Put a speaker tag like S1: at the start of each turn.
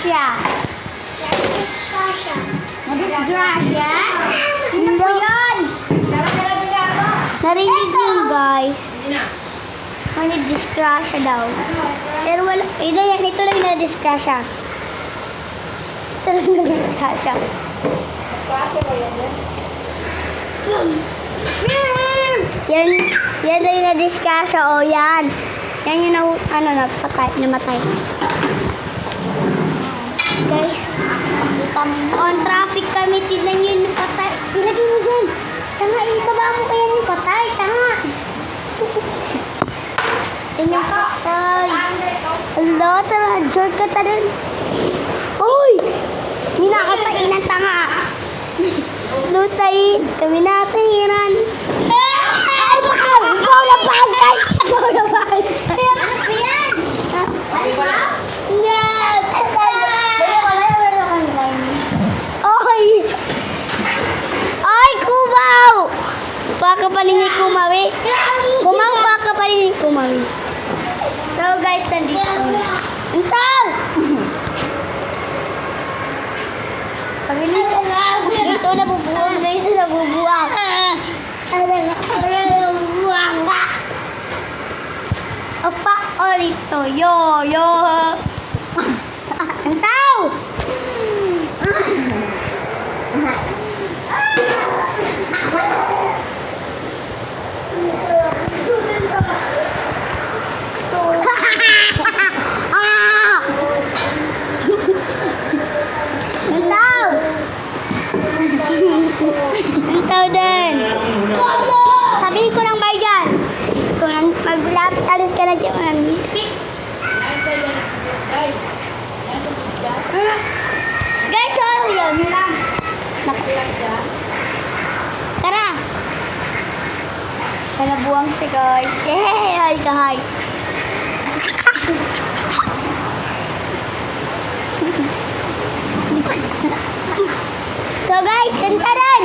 S1: Nadisgrasya. Nadisgrasya? Sino po yun? Narinig yun, guys. May nadisgrasya daw. Pero wala. Ito lang yung nadisgrasya. Ito lang yung nadisgrasya. Yan daw yung nadisgrasya. O, yan. Yan yung namatay. Guys, on traffic kami. Tignan nyo yung patay. Ilagay mo dyan. Tanga, ibaba mo kaya yung patay. Tanga. Yan yung patay. Hala, tara. Joy ka tarin. Uy! Hindi nakapainan, tanga. Lutay. Kami natin, hiran. Ay, bakal! Ikaw na bagay! Ikaw na bagay! Ayan! Yan! Oy! Ay, kumaw! Baka palingi kumawi. Kumaw, baka palingi kumawi. So, guys, nandito kami. Entang! Pagili ko nga. Guys, nabubuang. Guys, nabubuang. Nabubuang ka. Opa, olito. Yo. Entang! Ikaw din. Sabihin ko ng bayan. Kung mag-lapit, alis ka na dyan. Guys, oh, yun lang. Tara. Kalabuang siya, guys. Yay! Hi, hi. So, guys, tantaran.